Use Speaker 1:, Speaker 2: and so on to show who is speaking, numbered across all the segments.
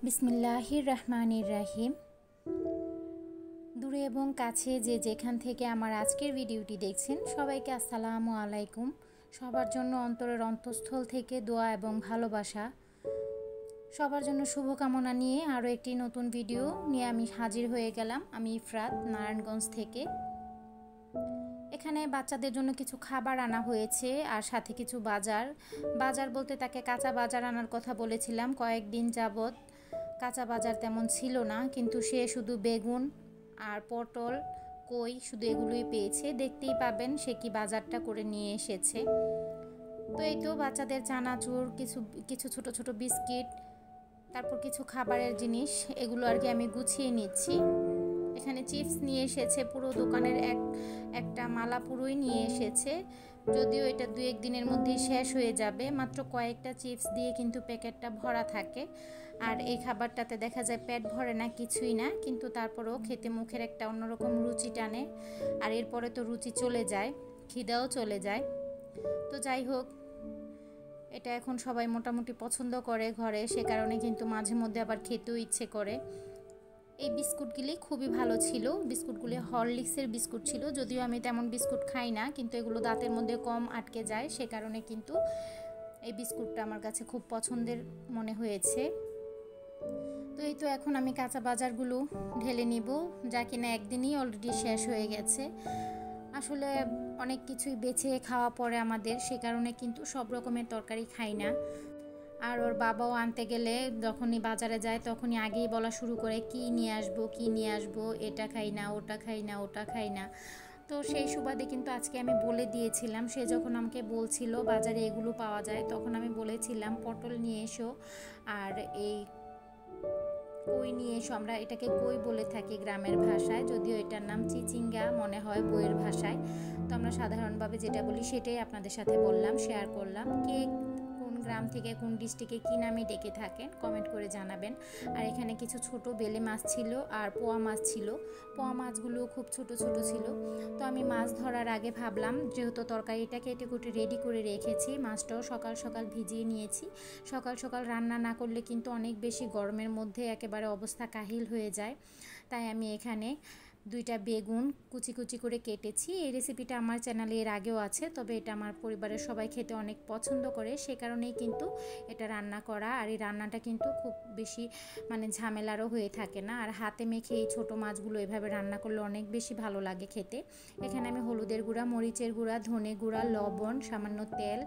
Speaker 1: বিসমিল্লাহির রহমানির রহিম। দূরে এবং কাছে যে যেখান থেকে আমার আজকের ভিডিওটি দেখছেন সবাইকে আসসালামু আলাইকুম। সবার জন্য অন্তরের অন্তঃস্থল থেকে দোয়া এবং ভালোবাসা, সবার জন্য শুভকামনা নিয়ে আরও একটি নতুন ভিডিও নিয়ে আমি হাজির হয়ে গেলাম। আমি ইফরাত, নারায়ণগঞ্জ থেকে। এখানে বাচ্চাদের জন্য কিছু খাবার আনা হয়েছে আর সাথে কিছু বাজার বলতে তাকে কাঁচা বাজার আনার কথা বলেছিলাম। কয়েকদিন যাবৎ কাঁচা বাজার তেমন ছিল না, কিন্তু সে শুধু বেগুন আর পটল, কই শুধু এগুলোই পেয়েছে। দেখতেই পাবেন সে কি বাজারটা করে নিয়ে এসেছে। তো এই তো বাচ্চাদের চানাচুর, কিছু ছোট ছোট বিস্কিট, তারপর কিছু খাবারের জিনিস, এগুলো আর কি আমি গুছিয়ে নিচ্ছি। এখানে চিপস নিয়ে এসেছে, পুরো দোকানের একটা মালা পুরোই নিয়ে এসেছে। যদিও এটা 2-1 দিনের মধ্যেই শেষ হয়ে যাবে। মাত্র কয়েকটা চিপস দিয়ে কিন্তু প্যাকেটটা ভরা থাকে। আর এই খাবারটাতে দেখা যায় পেট ভরে না, কিছুই না, কিন্তু তারপরেও খেতে মুখের একটা অন্যরকম রুচি টানে। আর এরপরে তো রুচি চলে যায়, খিদাও চলে যায়। তো যাই হোক, এটা এখন সবাই মোটামুটি পছন্দ করে ঘরে, সে কারণে কিন্তু মাঝে মধ্যে আবার খেতেও ইচ্ছে করে। এই বিস্কুটগুলি খুবই ভালো ছিল। বিস্কুটগুলি হরলিক্সের বিস্কুট ছিল। যদিও আমি তেমন বিস্কুট খাই না, কিন্তু এগুলো দাঁতের মধ্যে কম আটকে যায়, সে কারণে কিন্তু এই বিস্কুটটা আমার কাছে খুব পছন্দের মনে হয়েছে। তো এই তো এখন আমি কাঁচা বাজারগুলো ঢেলে নিব, যা কিনা একদিনই অলরেডি শেষ হয়ে গেছে। আসলে অনেক কিছুই বেছে খাওয়া পড়ে আমাদের, সে কারণে কিন্তু সব রকমের তরকারি খাই না। আর ওর বাবাও আনতে গেলে যখনই বাজারে যায় তখনই আগেই বলা শুরু করে কি নিয়ে আসবো, এটা খাই না, ওটা খাই না, ওটা খাই না। তো সেই সুবাদে কিন্তু আজকে আমি বলে দিয়েছিলাম। সে যখন আমাকে বলছিল বাজারে এগুলো পাওয়া যায়, তখন আমি বলেছিলাম পটল নিয়ে এসো আর এই কই নিয়ে এসো। আমরা এটাকে কই বলে থাকি গ্রামের ভাষায়, যদিও এটার নাম চিচিঙ্গা মনে হয় বইয়ের ভাষায়। তো আমরা সাধারণভাবে যেটা বলি সেটাই আপনাদের সাথে বললাম, শেয়ার করলাম। কে কোন গ্রাম থেকে কোন ডিস্ট্রিক্টে কী নামে ডেকে থাকেন কমেন্ট করে জানাবেন। আর এখানে কিছু ছোট বেলে মাছ ছিল আর পোয়া মাছ ছিল। পোয়া মাছগুলো খুব ছোট ছোট ছিল। তো আমি মাছ ধরার আগে ভাবলাম, যেহেতু তরকারিটা কেটে কুটে রেডি করে রেখেছি, মাছটাও সকাল সকাল ভিজিয়ে নিয়েছি। সকাল সকাল রান্না না করলে কিন্তু অনেক বেশি গরমের মধ্যে একেবারে অবস্থা কাহিল হয়ে যায়। তাই আমি এখানে 2টা বেগুন কুচি কুচি করে কেটেছি। এই রেসিপিটা আমার চ্যানেলে এর আগেও আছে, তবে এটা আমার পরিবারের সবাই খেতে অনেক পছন্দ করে, সে কারণেই কিন্তু এটা রান্না করা। আর এই রান্নাটা কিন্তু খুব বেশি ঝামেলারও হয়ে থাকে না। আর হাতে মেখে এই ছোটো মাছগুলো এভাবে রান্না করলে অনেক বেশি ভালো লাগে খেতে। এখানে আমি হলুদের গুঁড়া, মরিচের গুঁড়া, ধনে গুঁড়া, লবণ, সামান্য তেল,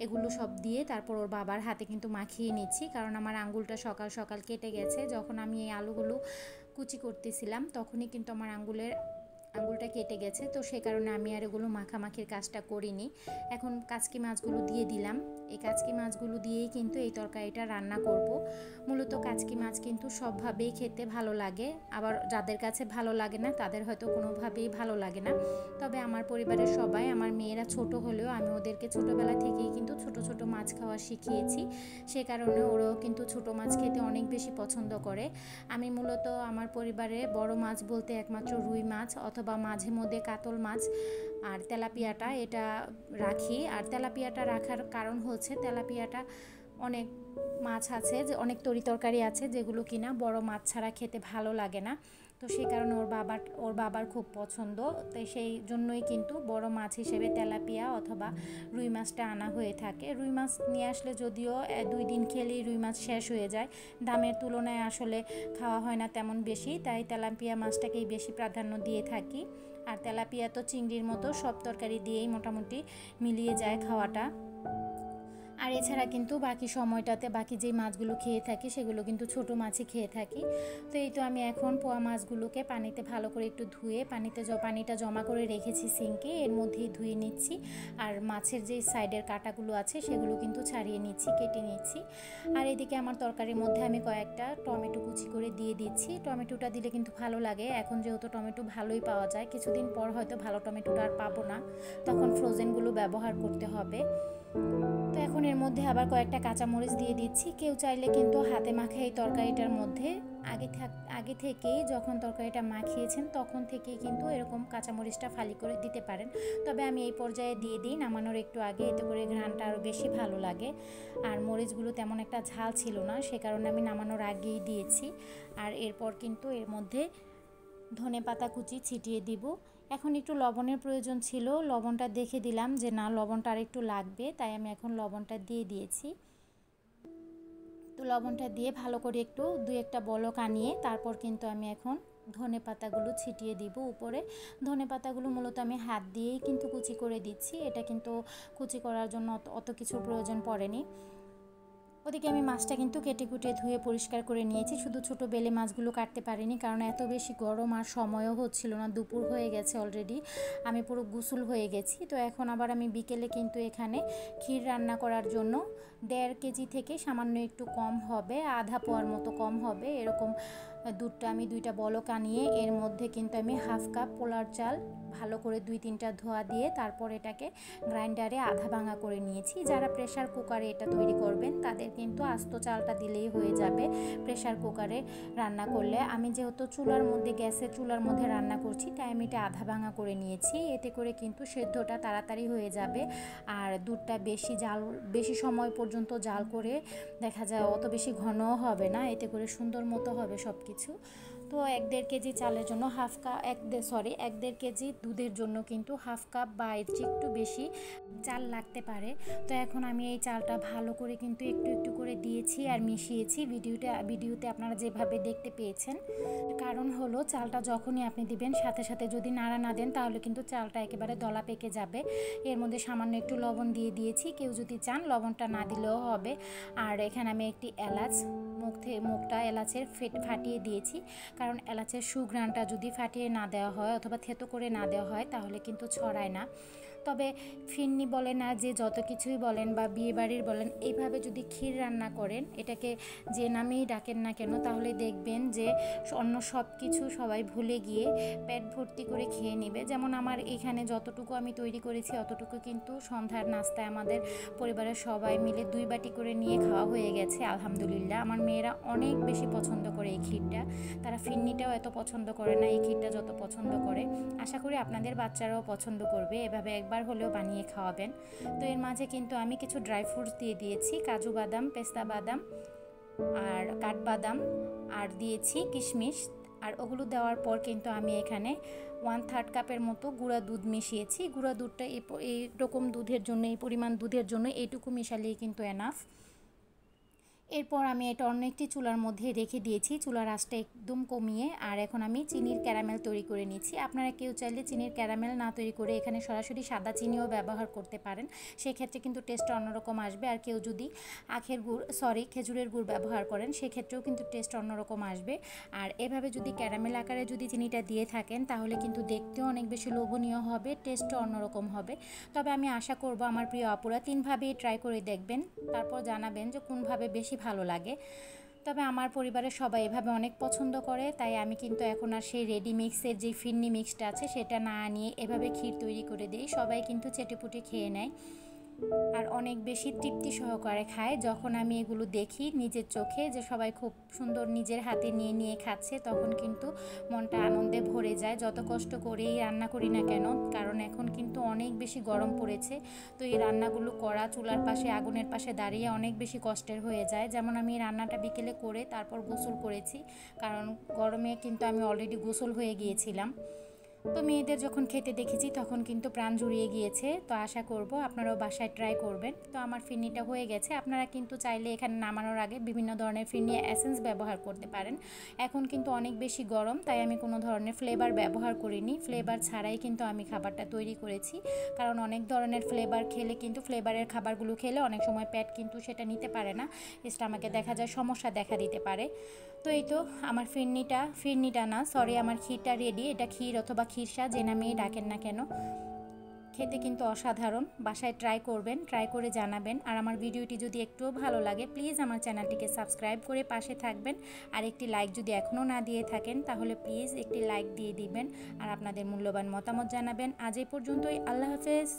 Speaker 1: এগুলো সব দিয়ে তারপর ওর বাবার হাতে কিন্তু মাখিয়ে নিচ্ছি, কারণ আমার আঙ্গুলটা সকাল সকাল কেটে গেছে। যখন আমি এই আলুগুলো কুচি করতেছিলাম তখনই কিন্তু আমার আঙ্গুলটা কেটে গেছে। তো সে কারণে আমি আর এগুলো মাখামাখির কাজটা করিনি। এখন কাচকি মাছগুলো দিয়ে দিলাম। এই কাচকি মাছগুলো দিয়েই কিন্তু এই তরকারিটা রান্না করব। মূলত কাচকি মাছ কিন্তু সবভাবেই খেতে ভালো লাগে, আবার যাদের কাছে ভালো লাগে না তাদের হয়তো কোনোভাবেই ভালো লাগে না। তবে আমার পরিবারের সবাই, আমার মেয়েরা ছোট হলেও আমি ওদেরকে ছোটোবেলা থেকেই কিন্তু ছোট ছোট মাছ খাওয়া শিখিয়েছি, সে কারণে ওরাও কিন্তু ছোট মাছ খেতে অনেক বেশি পছন্দ করে। আমি মূলত আমার পরিবারে বড় মাছ বলতে একমাত্র রুই মাছ অথবা মাঝে মধ্যে কাতল মাছ আর তেলাপিয়াটা এটা রাখি। আর তেলাপিয়াটা রাখার কারণ হচ্ছে তেলাপিয়াটা অনেক মাছ আছে, যে অনেক তরিতরকারি আছে যেগুলো কিনা বড় মাছ ছাড়া খেতে ভালো লাগে না। তো সেই কারণে ওর বাবার খুব পছন্দ, তো সেই জন্যই কিন্তু বড় মাছ হিসেবে তেলাপিয়া অথবা রুই মাছটা আনা হয়ে থাকে। রুই মাছ নিয়ে আসলে যদিও 2 দিন খেলেই রুই মাছ শেষ হয়ে যায়, দামের তুলনায় আসলে খাওয়া হয় না তেমন বেশি, তাই তেলাপিয়া মাছটাকেই বেশি প্রাধান্য দিয়ে থাকি। আর তেলাপিয়া তো চিংড়ির মতো সব তরকারি দিয়েই মোটামুটি মিলিয়ে যায় খাওয়াটা। আর এছাড়া কিন্তু বাকি সময়টাতে বাকি যেই মাছগুলো খেয়ে থাকি সেগুলো কিন্তু ছোট মাছই খেয়ে থাকি। তো এই তো আমি এখন পোয়া মাছগুলোকে পানিতে ভালো করে একটু ধুয়ে পানিটা জমা করে রেখেছি সিঙ্কে, এর মধ্যেই ধুয়ে নিচ্ছি। আর মাছের যে সাইডের কাঁটাগুলো আছে সেগুলো কিন্তু ছাড়িয়ে নিচ্ছি, কেটে নিচ্ছি। আর এদিকে আমার তরকারির মধ্যে আমি কয়েকটা টমেটো কুচি করে দিয়ে দিচ্ছি। টমেটোটা দিলে কিন্তু ভালো লাগে। এখন যেহেতু টমেটো ভালোই পাওয়া যায়, কিছুদিন পর হয়তো ভালো টমেটোটা আর পাবো না, তখন ফ্রোজেনগুলো ব্যবহার করতে হবে। তো এখন এর মধ্যে আবার কয়েকটা কাঁচামরিচ দিয়ে দিচ্ছি। কেউ চাইলে কিন্তু হাতে মাখা এই তরকারিটার মধ্যে আগে থেকেই যখন তরকারিটা মাখিয়েছেন তখন থেকেই কিন্তু এরকম কাঁচামরিচটা ফালি করে দিতে পারেন। তবে আমি এই পর্যায়ে দিয়ে দিই নামানোর একটু আগে, এতে করে ঘ্রাণটা আরও বেশি ভালো লাগে। আর মরিচগুলো তেমন একটা ঝাল ছিল না, সে কারণে আমি নামানোর আগেই দিয়েছি। আর এরপর কিন্তু এর মধ্যে ধনেপাতা কুচি ছিটিয়ে দিব। এখন একটু লবণের প্রয়োজন ছিল, লবণটা দেখে দিলাম যে না, লবণটা আর একটু লাগবে, তাই আমি এখন লবণটা দিয়ে দিয়েছি। তো লবণটা দিয়ে ভালো করে একটু 2-1টা বলক আনিয়ে তারপর কিন্তু আমি এখন ধনেপাতাগুলো ছিটিয়ে দিব উপরে। ধনেপাতাগুলো মূলত আমি হাত দিয়েই কিন্তু কুচি করে দিচ্ছি, এটা কিন্তু কুচি করার জন্য অত কিছুর প্রয়োজন পড়েনি। ওদিকে আমি মাছটা কিন্তু কেটে কুটে ধুয়ে পরিষ্কার করে নিয়েছি। শুধু ছোট বেলে মাছগুলো কাটতে পারিনি, কারণ এত বেশি গরম আর সময়ও হচ্ছিল না, দুপুর হয়ে গেছে অলরেডি, আমি পুরো গোসল হয়ে গেছি। তো এখন আবার আমি বিকেলে কিন্তু এখানে ক্ষীর রান্না করার জন্য 1.5 কেজি থেকে সামান্য একটু কম হবে, আধা পোয়ার মতো কম হবে এরকম দুধটা আমি 2টা বলক আনিয়ে এর মধ্যে কিন্তু আমি 1/2 কাপ পোলার চাল ভালো করে 2-3টা ধোয়া দিয়ে তারপর এটাকে গ্রাইন্ডারে আধা ভাঙা করে নিয়েছি। যারা প্রেসার কুকারে এটা তৈরি করবেন তাদের কিন্তু আস্ত চালটা দিলেই হয়ে যাবে প্রেসার কুকারে রান্না করলে। আমি যেহেতু গ্যাসের চুলার মধ্যে রান্না করছি, তাই আমি এটা আধা ভাঙা করে নিয়েছি। এতে করে কিন্তু সেদ্ধটা তাড়াতাড়ি হয়ে যাবে আর দুধটা বেশি সময় পর্যন্ত জাল করে দেখা যায় অত বেশি ঘনও হবে না, এতে করে সুন্দর মতো হবে সব কিছু। তো 1.5 কেজি চালের জন্য 1.5 কেজি দুধের জন্য কিন্তু 1/2 কাপ বা এর চেয়ে একটু বেশি চাল লাগতে পারে। তো এখন আমি এই চালটা ভালো করে কিন্তু একটু একটু করে দিয়েছি আর মিশিয়েছি ভিডিওতে আপনারা যেভাবে দেখতে পেয়েছেন। কারণ হলো চালটা যখনই আপনি দিবেন সাথে সাথে যদি নাড়া না দেন তাহলে কিন্তু চালটা একেবারে দলা পেকে যাবে। এর মধ্যে সামান্য একটু লবণ দিয়ে দিয়েছি, কেউ যদি চান লবণটা না দিলেও হবে। আর এখানে আমি একটি এলাচ মুখটা এলাচের ফাটিয়ে দিয়েছি, কারণ এলাচের সুঘ্রাণটা যদি ফাটিয়ে না দেওয়া হয় অথবা থেতো করে না দেওয়া হয় তাহলে কিন্তু ছড়ায় না। তবে ফিরনি বলেন আর যে যত কিছুই বলেন বা বিয়েবাড়ির বলেন, এইভাবে যদি ক্ষীর রান্না করেন, এটাকে যে নামেই ডাকেন না কেন, তাহলে দেখবেন যে অন্য সব কিছু সবাই ভুলে গিয়ে পেট ভর্তি করে খেয়ে নেবে। যেমন আমার এখানে যতটুকু আমি তৈরি করেছি অতটুকু কিন্তু সন্ধ্যার নাস্তায় আমাদের পরিবারের সবাই মিলে 2 বাটি করে নিয়ে খাওয়া হয়ে গেছে আলহামদুলিল্লাহ। আমার মেয়েরা অনেক বেশি পছন্দ করে এই ক্ষীরটা, তারা ফিরনিটাও এত পছন্দ করে না, এই ক্ষীরটা যত পছন্দ করে। আশা করি আপনাদের বাচ্চারাও পছন্দ করবে, এভাবে একবার হলেও বানিয়ে খাওয়াবেন। তো এর মাঝে কিন্তু আমি কিছু ড্রাই ফ্রুটস দিয়ে দিয়েছি, কাজু বাদাম, পেস্তা বাদাম আর কাঠবাদাম, আর দিয়েছি কিশমিশ। আর ওগুলো দেওয়ার পর কিন্তু আমি এখানে 1/3 কাপের মতো গুঁড়া দুধ মিশিয়েছি। গুঁড়া দুধটা এইরকম দুধের জন্য, এই পরিমাণ দুধের জন্য এইটুকু মিশালেই কিন্তু এনাফ। এরপর আমি এটা অন্য একটি চুলার মধ্যে রেখে দিয়েছি, চুলার আঁচটা একদম কমিয়ে। আর এখন আমি চিনির ক্যারামেল তৈরি করে নিচ্ছি। আপনারা কেউ চাইলে চিনির ক্যারামেল না তৈরি করে এখানে সরাসরি সাদা চিনিও ব্যবহার করতে পারেন, সেক্ষেত্রে কিন্তু টেস্টটা অন্যরকম আসবে। আর কেউ যদি খেজুরের গুড় ব্যবহার করেন সেক্ষেত্রেও কিন্তু টেস্ট অন্যরকম আসবে। আর এভাবে যদি ক্যারামেল আকারে যদি চিনিটা দিয়ে থাকেন তাহলে কিন্তু দেখতেও অনেক বেশি লোভনীয় হবে, টেস্টও অন্যরকম হবে। তবে আমি আশা করব আমার প্রিয় আপুরা 3ভাবেই ট্রাই করে দেখবেন, তারপর জানাবেন যে কোনভাবে বেশি ভালো লাগে। তবে আমার পরিবারের সবাই এভাবে অনেক পছন্দ করে, তাই আমি কিন্তু এখন আর সেই রেডি মিক্সের যে ফিরনি মিক্সটা আছে সেটা না নিয়ে এভাবে ক্ষীর তৈরি করে দিই। সবাই কিন্তু চেটেপুটে খেয়ে নেয় আর অনেক বেশি তৃপ্তি সহকারে খায়। যখন আমি এগুলো দেখি নিজের চোখে যে সবাই খুব সুন্দর নিজের হাতে নিয়ে নিয়ে খাচ্ছে, তখন কিন্তু মনটা আনন্দে ভরে যায়। যত কষ্ট করেই রান্না করি না কেন, কারণ এখন কিন্তু অনেক বেশি গরম পড়েছে, তো এই রান্নাগুলো করা চুলার পাশে আগুনের পাশে দাঁড়িয়ে অনেক বেশি কষ্টের হয়ে যায়। যেমন আমি রান্নাটা বিকেলে করে তারপর গোসল করেছি, কারণ গরমে কিন্তু আমি অলরেডি গোসল হয়ে গিয়েছিলাম। তো মেয়েদের যখন খেতে দেখেছি তখন কিন্তু প্রাণ জুড়িয়ে গিয়েছে। তো আশা করব আপনারাও বাসায় ট্রাই করবেন। তো আমার ফিরনিটা হয়ে গেছে, আপনারা কিন্তু চাইলে এখানে নামানোর আগে বিভিন্ন ধরনের ফিরনি এসেন্স ব্যবহার করতে পারেন। এখন কিন্তু অনেক বেশি গরম, তাই আমি কোনো ধরনের ফ্লেভার ব্যবহার করিনি, ফ্লেভার ছাড়াই কিন্তু আমি খাবারটা তৈরি করেছি। কারণ অনেক ধরনের ফ্লেভার খেলে কিন্তু ফ্লেভারের খাবারগুলো খেলে অনেক সময় পেট কিন্তু সেটা নিতে পারে না, স্টোমাকে দেখা যায় সমস্যা দেখা দিতে পারে। তো এই তো আমার আমার ক্ষীরটা রেডি। এটা ক্ষীর অথবা খিরসা যে নামেই ডাকেন না কেন, খেতে কিন্তু অসাধারণ। বাসায় ট্রাই করবেন, ট্রাই করে জানাবেন। আর আমার ভিডিওটি যদি একটুও ভালো লাগে প্লিজ আমার চ্যানেলটিকে সাবস্ক্রাইব করে পাশে থাকবেন। আর একটি লাইক যদি এখনও না দিয়ে থাকেন তাহলে প্লিজ একটি লাইক দিয়ে দিবেন আর আপনাদের মূল্যবান মতামত জানাবেন। আজ এই পর্যন্তই, আল্লাহ হাফেজ।